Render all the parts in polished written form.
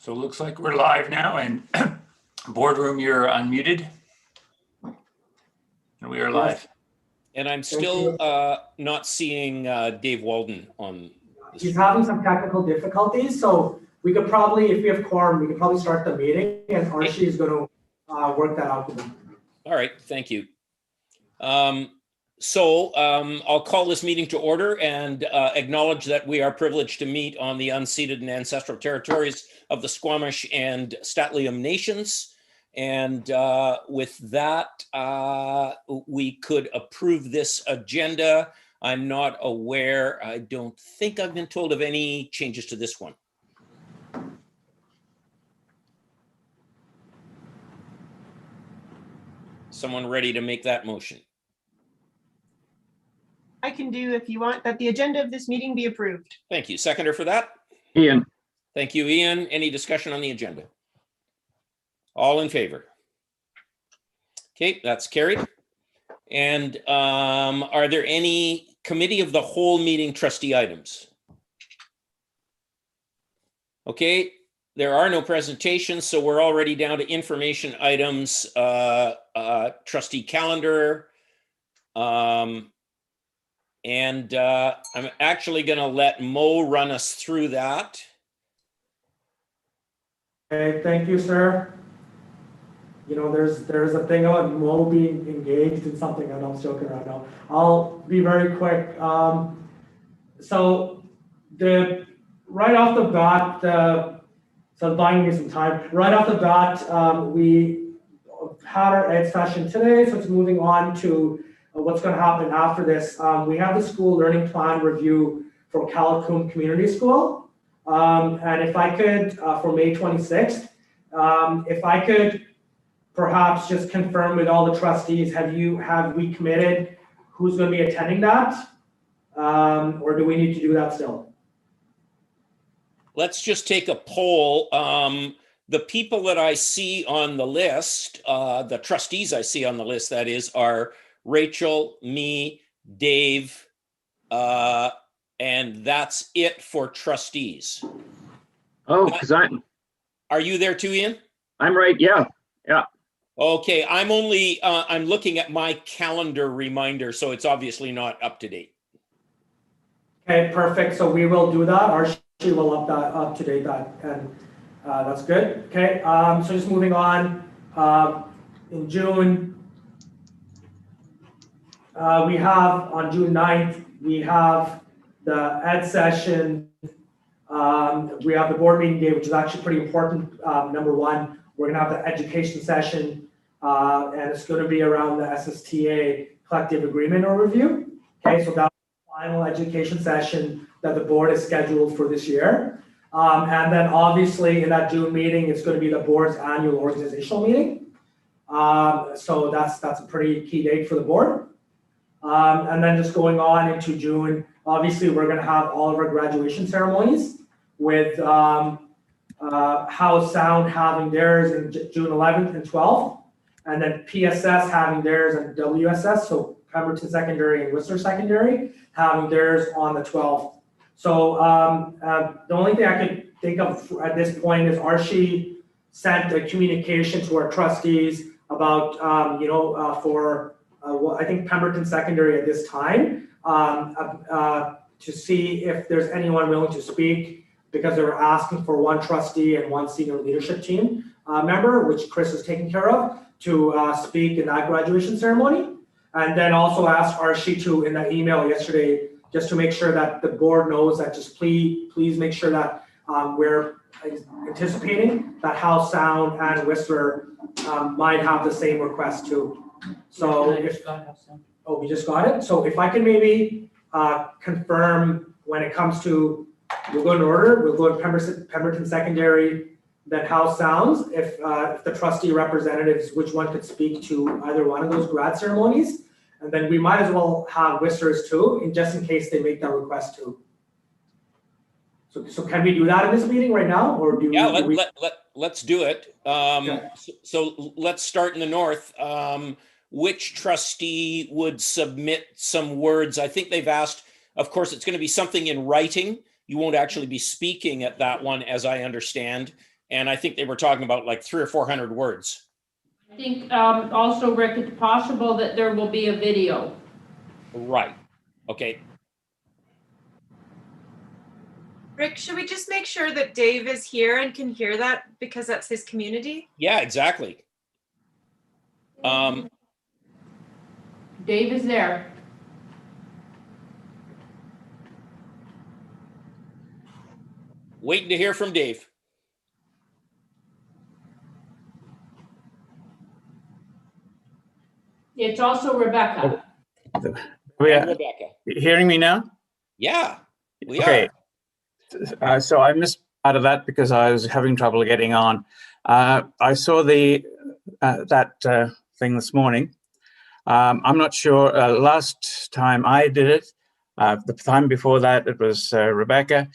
So it looks like we're live now, and boardroom, you're unmuted. And we are live. And I'm still not seeing Dave Walden on. He's having some technical difficulties, so we could probably, if we have quorum, we could probably start the meeting, and Archie is going to work that out with him. All right, thank you. I'll call this meeting to order and acknowledge that we are privileged to meet on the unceded and ancestral territories of the Squamish and St'át'imc nations. And with that, we could approve this agenda. I'm not aware, I don't think I've been told of any changes to this one. Someone ready to make that motion? I can do, if you want, that the agenda of this meeting be approved. Thank you. Seconder for that? Ian. Thank you, Ian. Any discussion on the agenda? All in favor? Okay, that's carried. And are there any committee of the whole meeting trustee items? Okay, there are no presentations, so we're already down to information items, trustee calendar. And I'm actually going to let Mo run us through that. Okay, thank you, sir. You know, there's a thing about Mo being engaged in something. I'm joking right now. I'll be very quick. So right off the bat, so buying me some time. Right off the bat, we had our ed session today, so it's moving on to what's going to happen after this. We have the school learning plan review for Kalakum Community School. And if I could, for May 26th, if I could perhaps just confirm with all the trustees, have we committed who's going to be attending that? Or do we need to do that still? Let's just take a poll. The people that I see on the list, the trustees I see on the list, that is, are Rachel, me, Dave, and that's it for trustees. Oh, because Are you there too, Ian? I'm right. Yeah. Okay, I'm looking at my calendar reminder, so it's obviously not up to date. Okay, perfect. So we will do that. Archie will up to date that, and that's good. Okay, so just moving on. In June, we have on June 9th, we have the ed session. We have the board meeting day, which is actually pretty important. Number one, we're going to have the education session, and it's going to be around the SSTA collective agreement overview. Okay, so that's the final education session that the board is scheduled for this year. And then obviously in that June meeting, it's going to be the board's annual organizational meeting. So that's a pretty key date for the board. And then just going on into June, obviously we're going to have all of our graduation ceremonies with Howe Sound having theirs in June 11th and 12th, and then PSS having theirs and WSS, so Pemberton Secondary and Whistler Secondary, having theirs on the 12th. So the only thing I could think of at this point is Archie sent a communication to our trustees about, for I think Pemberton Secondary at this time, to see if there's anyone willing to speak, because they were asking for one trustee and one senior leadership team member, which Chris is taking care of, to speak in that graduation ceremony. And then also asked Archie to, in that email yesterday, just to make sure that the board knows that just please make sure that we're anticipating that Howe Sound and Whistler might have the same request too. So we just got it. So if I can maybe confirm when it comes to, we'll go in order. We'll go to Pemberton Secondary, then Howe Sounds. If the trustee representatives, which one could speak to either one of those grad ceremonies, and then we might as well have Whistler's too, just in case they make that request too. So can we do that in this meeting right now, or do we? Let's do it. Okay. So let's start in the north. Which trustee would submit some words? I think they've asked, of course, it's going to be something in writing. You won't actually be speaking at that one, as I understand. And I think they were talking about like 300 or 400 words. I think also, Rick, it's possible that there will be a video. Right. Okay. Rick, should we just make sure that Dave is here and can hear that because that's his community? Yeah, exactly. Dave is there. Waiting to hear from Dave. It's also Rebecca. We And are Rebecca. hearing me now? Yeah, we Okay. are. So I missed part of that because I was having trouble getting on. I saw that thing this morning. I'm not sure. Last time I did it, the time before that, it was Rebecca.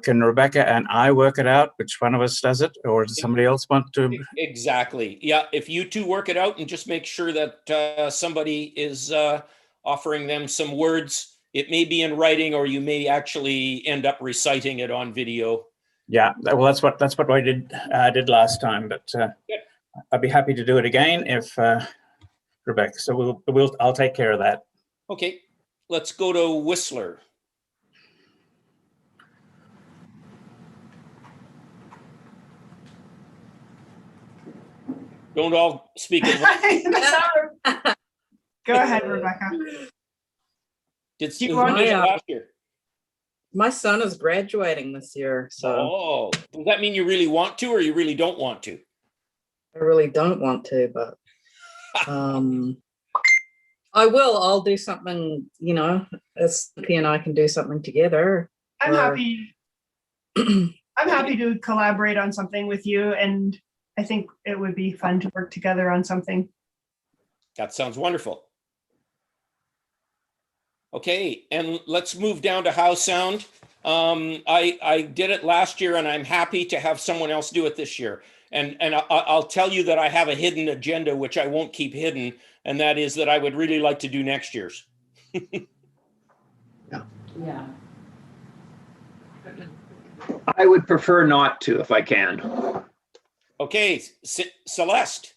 Can Rebecca and I work it out? Which one of us does it, or does somebody else want to? Exactly. Yeah. If you two work it out and just make sure that somebody is offering them some words, it may be in writing, or you may actually end up reciting it on video. Yeah. Well, that's what I did last time. But I'd be happy to do it again if Rebecca. So I'll take care of that. Okay. Let's go to Whistler. Don't all speak at once. Go ahead, Rebecca. Did you who want- did it Yeah. last year? My son is graduating this year, so Oh, does that mean you really want to, or you really don't want to? I really don't want to, but I will. I'll do something, as Sophie and I can do something together. I'm Or- happy. I'm happy to collaborate on something with you, and I think it would be fun to work together on something. That sounds wonderful. Okay, and let's move down to How Sound. I did it last year, and I'm happy to have someone else do it this year. And I'll tell you that I have a hidden agenda, which I won't keep hidden, and that is that I would really like to do next year's. Yeah. I would prefer not to if I can. Okay, Celeste,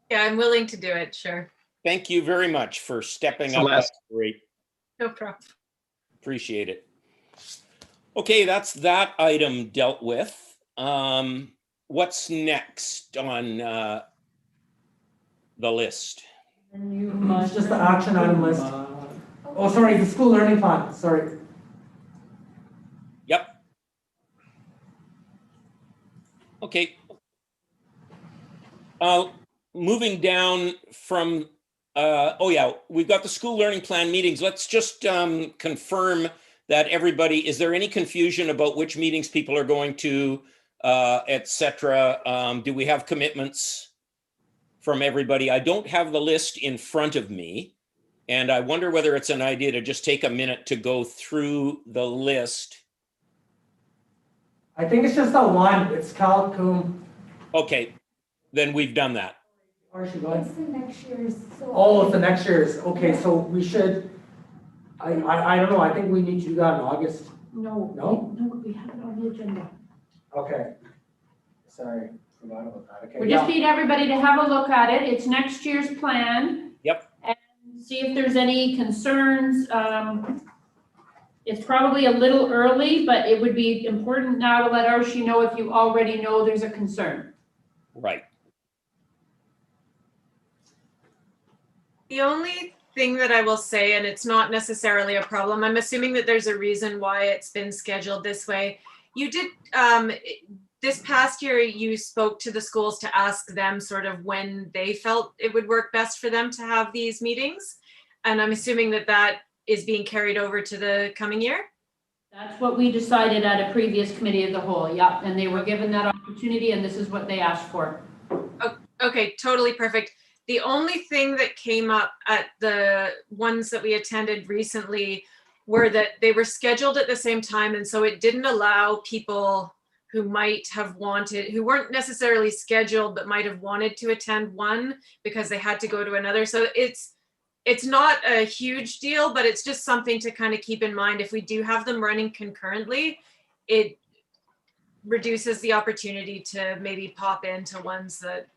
Yeah, I'm willing to do it, sure. thank you very much for stepping up. Celeste. That's great. No problem. Appreciate it. Okay, that's that item dealt with. What's next on the list? It's just the action item list. Oh, sorry, the school learning plan, sorry. Yep. Okay. Moving down from, oh yeah, we've got the school learning plan meetings. Let's just confirm that everybody, is there any confusion about which meetings people are going to, et cetera? Do we have commitments from everybody? I don't have the list in front of me, and I wonder whether it's an idea to just take a minute to go through the list. I think it's just that one, it's Calcum. Okay, then we've done that. Or should go ahead. It's the next year's. So Oh, it's the next year's, okay, so we should, I don't know, I think we need to do that in August. No, No? we have it on the agenda. Okay. Sorry, forgot about that, okay. We yeah. just need everybody to have a look at it. It's next year's plan. Yep. And see if there's any concerns. It's probably a little early, but it would be important now to let Archie know if you already know there's a concern. Right. The only thing that I will say, and it's not necessarily a problem, I'm assuming that there's a reason why it's been scheduled this way. You did, this past year, you spoke to the schools to ask them sort of when they felt it would work best for them to have these meetings. And I'm assuming that that is being carried over to the coming year? That's what we decided at a previous committee of the whole, yep, and they were given that opportunity and this is what they asked for. Okay, totally perfect. The only thing that came up at the ones that we attended recently were that they were scheduled at the same time, and so it didn't allow people who might have wanted, who weren't necessarily scheduled, but might have wanted to attend one because they had to go to another. So it's not a huge deal, but it's just something to kind of keep in mind. If we do have them running concurrently, reduces the opportunity to maybe pop into ones that.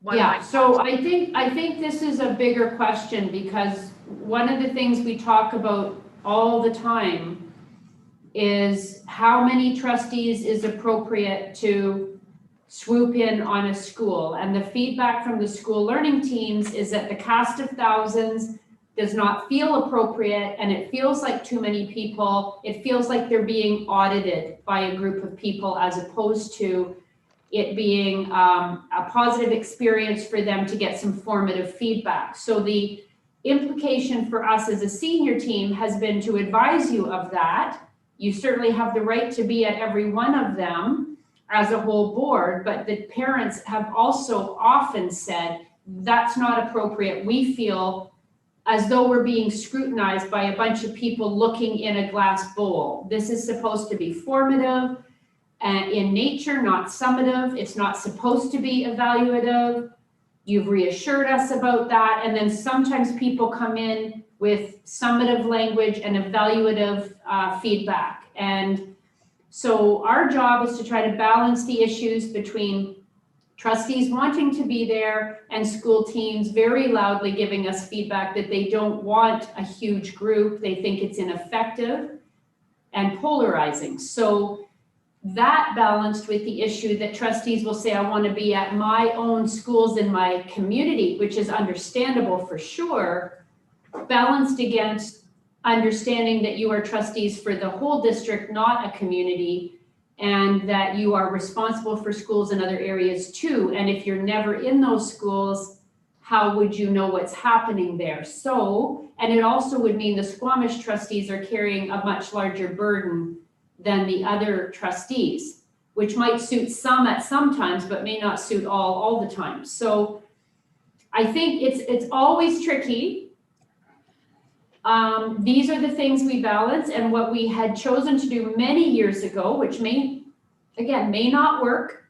one Yeah, might so want. I think this is a bigger question, because one of the things we talk about all the time is how many trustees is appropriate to swoop in on a school. And the feedback from the school learning teams is that the cast of thousands does not feel appropriate, and it feels like too many people. It feels like they're being audited by a group of people, as opposed to it being a positive experience for them to get some formative feedback. So the implication for us as a senior team has been to advise you of that. You certainly have the right to be at every one of them as a whole board, but the parents have also often said, that's not appropriate. We feel as though we're being scrutinized by a bunch of people looking in a glass bowl. This is supposed to be formative and in nature, not summative. It's not supposed to be evaluative. You've reassured us about that. And then sometimes people come in with summative language and evaluative feedback. And so our job is to try to balance the issues between trustees wanting to be there and school teams very loudly giving us feedback that they don't want a huge group. They think it's ineffective and polarizing. So that balanced with the issue that trustees will say, I want to be at my own schools in my community, which is understandable for sure, balanced against understanding that you are trustees for the whole district, not a community, and that you are responsible for schools in other areas too. And if you're never in those schools, how would you know what's happening there? So, and it also would mean the Squamish trustees are carrying a much larger burden than the other trustees, which might suit some at some times, but may not suit all the time. So I think it's always tricky. These are the things we balance, and what we had chosen to do many years ago, which may not work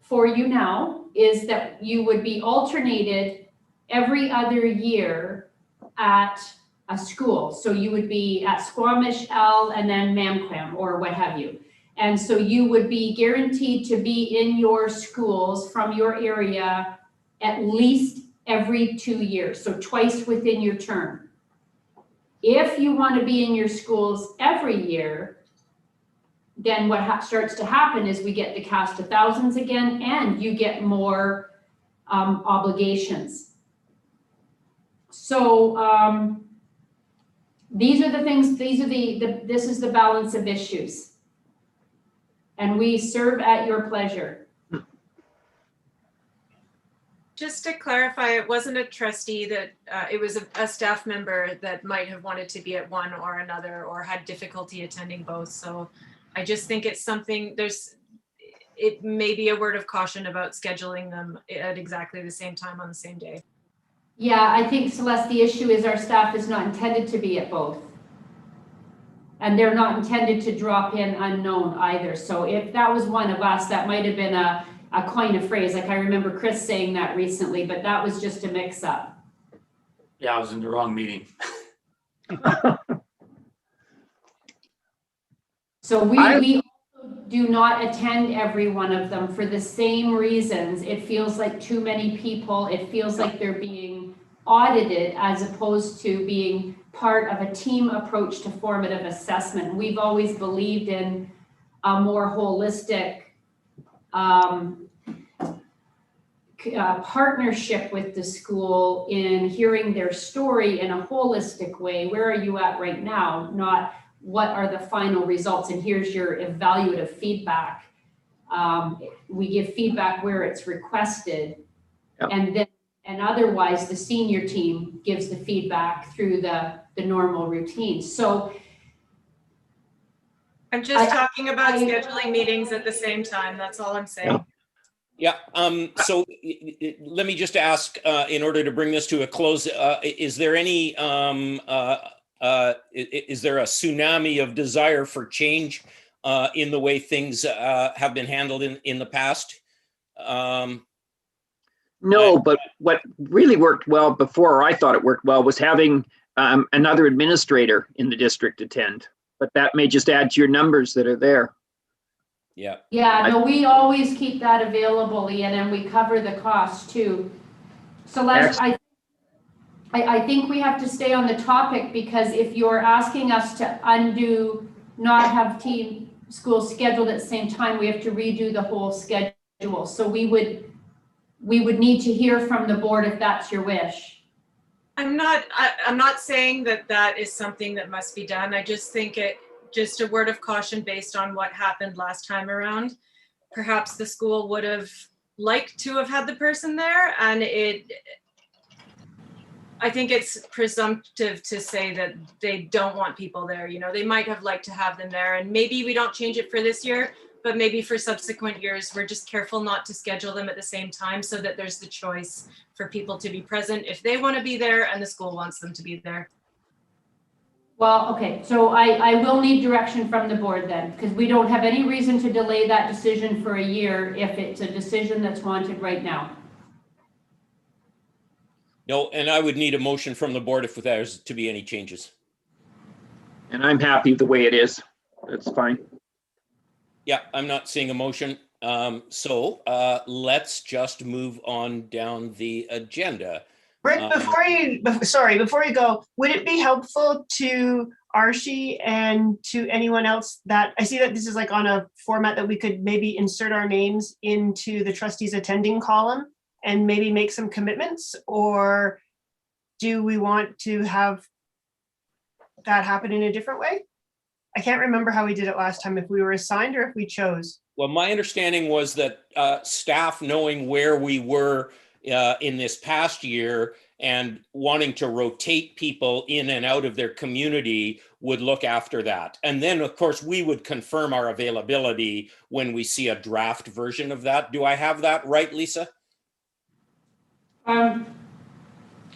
for you now, is that you would be alternated every other year at a school. So you would be at Squamish, L, and then Mamquam, or what have you. And so you would be guaranteed to be in your schools from your area at least every 2 years, so twice within your term. If you want to be in your schools every year, then what starts to happen is we get the cast of thousands again, and you get more obligations. So these are the things, this is the balance of issues. And we serve at your pleasure. Just to clarify, it wasn't a trustee that, it was a staff member that might have wanted to be at one or another or had difficulty attending both. So I just think it's something, it may be a word of caution about scheduling them at exactly the same time on the same day. Yeah, I think, Celeste, the issue is our staff is not intended to be at both. And they're not intended to drop in unknown either. So if that was one of us, that might have been a coin of phrase. Like I remember Chris saying that recently, but that was just a mix up. Yeah, I was in the wrong meeting. So we also do not attend every one of them for the same reasons. It feels like too many people. It feels like they're being audited as opposed to being part of a team approach to formative assessment. We've always believed in a more holistic partnership with the school in hearing their story in a holistic way. Where are you at right now? Not what are the final results and here's your evaluative feedback. We give feedback where it's requested. Yep. And otherwise the senior team gives the feedback through the normal routine. So I'm just talking about scheduling meetings at the same time. That's all I'm saying. Yeah. So let me just ask, in order to bring this to a close, is there any, is there a tsunami of desire for change in the way things have been handled in the past? No, but what really worked well before, or I thought it worked well, was having another administrator in the district attend. But that may just add to your numbers that are there. Yeah. Yeah, no, we always keep that available, Ian, and we cover the cost too. Celeste, I think we have to stay on the topic, because if you're asking us to not have team schools scheduled at the same time, we have to redo the whole schedule. So we would need to hear from the board if that's your wish. I'm not saying that that is something that must be done. I just think just a word of caution based on what happened last time around. Perhaps the school would have liked to have had the person there, and I think it's presumptive to say that they don't want people there. You know, they might have liked to have them there, and maybe we don't change it for this year, but maybe for subsequent years, we're just careful not to schedule them at the same time, so that there's the choice for people to be present if they want to be there and the school wants them to be there. Well, okay, so I will need direction from the board then, because we don't have any reason to delay that decision for a year if it's a decision that's wanted right now. No, and I would need a motion from the board if there's to be any changes. And I'm happy the way it is. That's fine. Yeah, I'm not seeing a motion. So let's just move on down the agenda. Rick, before you go, would it be helpful to Archie and to anyone else that, I see that this is like on a format that we could maybe insert our names into the trustees attending column and maybe make some commitments? Or do we want to have that happen in a different way? I can't remember how we did it last time, if we were assigned or if we chose. Well, my understanding was that staff, knowing where we were in this past year and wanting to rotate people in and out of their community, would look after that. And then, of course, we would confirm our availability when we see a draft version of that. Do I have that right, Lisa?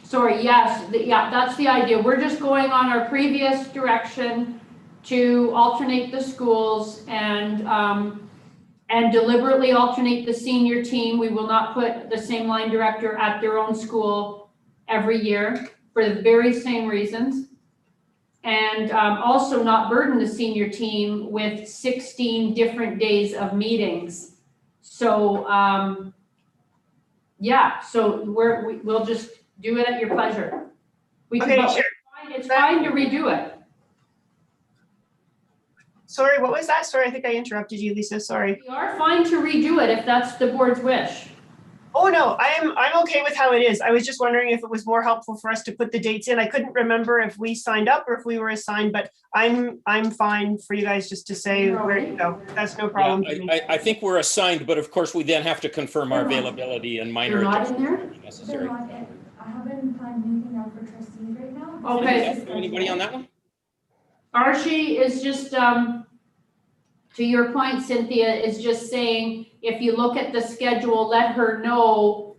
Sorry, yes, yeah, that's the idea. We're just going on our previous direction to alternate the schools and deliberately alternate the senior team. We will not put the same line director at their own school every year for the very same reasons. And also not burden the senior team with 16 different days of meetings. So yeah, so we'll just do it at your pleasure. Okay, sure. It's fine to redo it. Sorry, what was that? Sorry, I think I interrupted you, Lisa, sorry. We are fine to redo it if that's the board's wish. Oh, no, I'm okay with how it is. I was just wondering if it was more helpful for us to put the dates in. I couldn't remember if we signed up or if we were assigned, but I'm fine for you guys just to say where to go. That's no problem. Yeah, I think we're assigned, but of course we then have to confirm our availability and minor You're not in there? adjustments necessary. I haven't planned anything out for trustees right now. Okay. Anybody on that one? Archie is just, to your point, Cynthia, is just saying, if you look at the schedule, let her know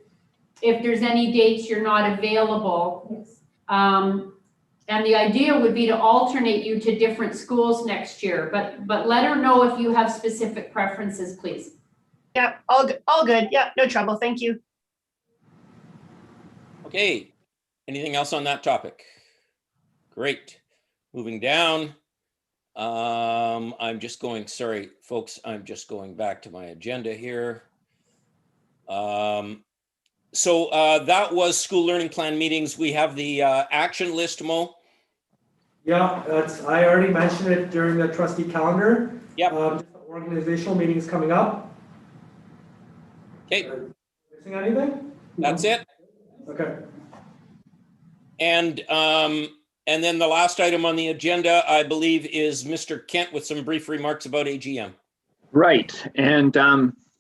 if there's any dates you're not available. Yes. And the idea would be to alternate you to different schools next year, but let her know if you have specific preferences, please. Yeah, all good. Yeah, no trouble. Thank you. Okay, anything else on that topic? Great. Moving down. I'm just going, sorry, folks, I'm just going back to my agenda here. So that was school learning plan meetings. We have the action list, Mo. Yeah, I already mentioned it during the trustee calendar. Yep. Organizational meetings coming up. Okay, Missing anything? that's it. Okay. And then the last item on the agenda, I believe, is Mr. Kent with some brief remarks about AGM. Right. And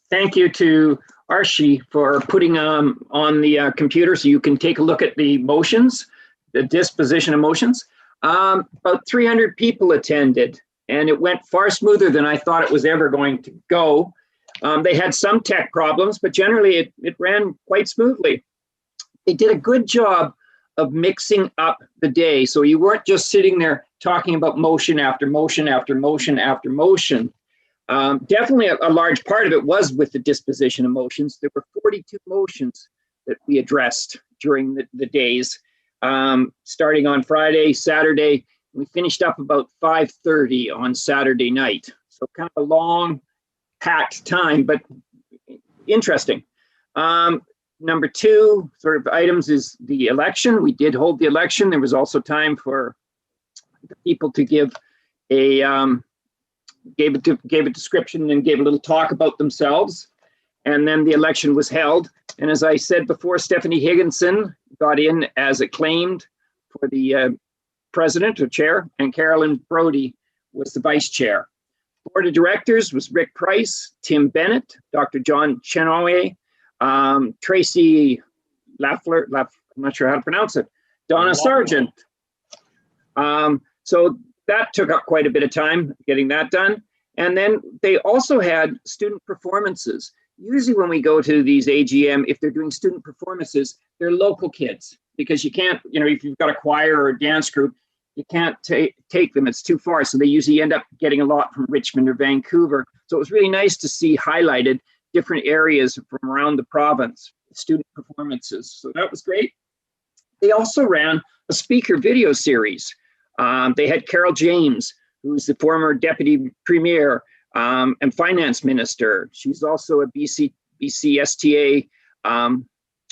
thank you to Archie for putting on the computer so you can take a look at the motions, the disposition of motions. About 300 people attended, and it went far smoother than I thought it was ever going to go. They had some tech problems, but generally it ran quite smoothly. They did a good job of mixing up the day. So you weren't just sitting there talking about motion after motion after motion after motion. Definitely a large part of it was with the disposition of motions. There were 42 motions that we addressed during the days, starting on Friday, Saturday. We finished up about 5:30 on Saturday night. So kind of a long, packed time, but interesting. Number two sort of items is the election. We did hold the election. There was also time for the people to give a gave a description and gave a little talk about themselves. And then the election was held. And as I said before, Stephanie Higginson got in as acclaimed for the president or chair, and Carolyn Brody was the vice chair. Board of directors was Rick Price, Tim Bennett, Dr. John Chenoye, Tracy Laffler, I'm not sure how to pronounce it, Donna Sargent. So that took up quite a bit of time getting that done. And then they also had student performances. Usually when we go to these AGM, if they're doing student performances, they're local kids, because you can't, if you've got a choir or a dance group, you can't take them, it's too far. So they usually end up getting a lot from Richmond or Vancouver. So it was really nice to see highlighted different areas from around the province, student performances. So that was great. They also ran a speaker video series. They had Carol James, who's the former deputy premier and finance minister. She's also a BCSTA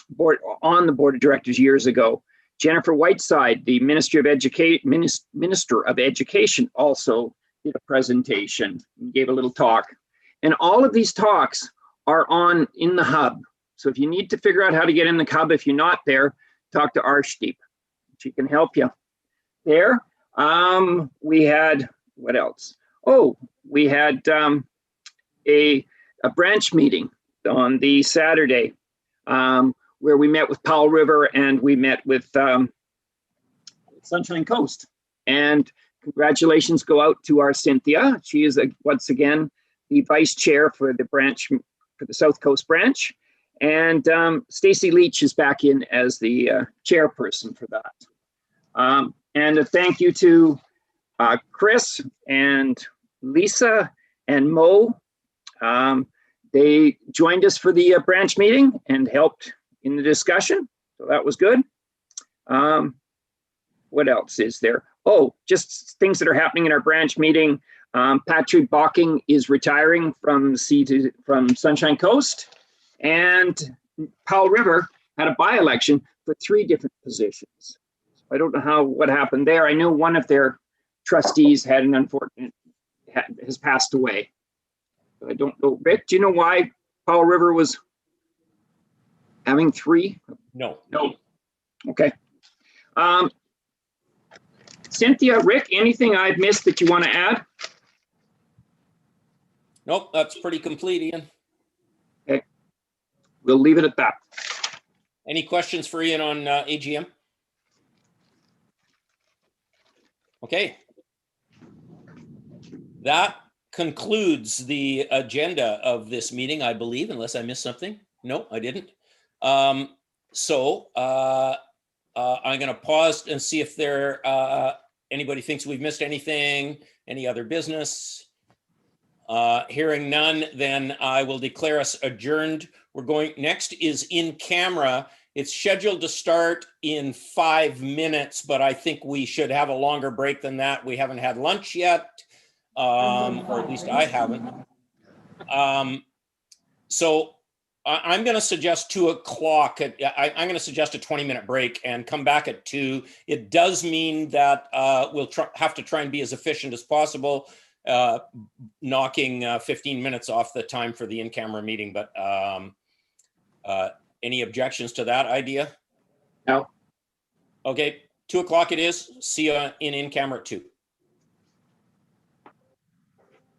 board on the board of directors years ago. Jennifer Whiteside, the Minister of Education, also did a presentation and gave a little talk. And all of these talks are in the hub. So if you need to figure out how to get in the hub, if you're not there, talk to Arshdeep. She can help you there. We had, what else? Oh, we had a branch meeting on the Saturday where we met with Powell River and we met with Sunshine Coast. And congratulations go out to our Cynthia. She is once again the vice chair for the branch, for the South Coast branch. And Stacy Leach is back in as the chairperson for that. And a thank you to Chris and Lisa and Mo. They joined us for the branch meeting and helped in the discussion. So that was good. What else is there? Oh, just things that are happening in our branch meeting. Patrick Bocking is retiring from Sunshine Coast, and Powell River had a by-election for 3 different positions. I don't know what happened there. I know one of their trustees had has passed away. But I don't know. Rick, do you know why Powell River was having 3? No. Okay. Cynthia, Rick, anything I've missed that you want to add? Nope, that's pretty complete, Ian. Okay. We'll leave it at that. Any questions for Ian on AGM? Okay. That concludes the agenda of this meeting, I believe, unless I missed something. No, I didn't. So I'm going to pause and see if anybody thinks we've missed anything, any other business. Hearing none, then I will declare us adjourned. Next is in camera. It's scheduled to start in 5 minutes, but I think we should have a longer break than that. We haven't had lunch yet, or at least I haven't. So I'm going to suggest 2 o'clock. I'm going to suggest a 20-minute break and come back at 2. It does mean that we'll have to try and be as efficient as possible, knocking 15 minutes off the time for the in-camera meeting. But any objections to that idea? No. Okay, 2 o'clock it is. See you in camera at 2.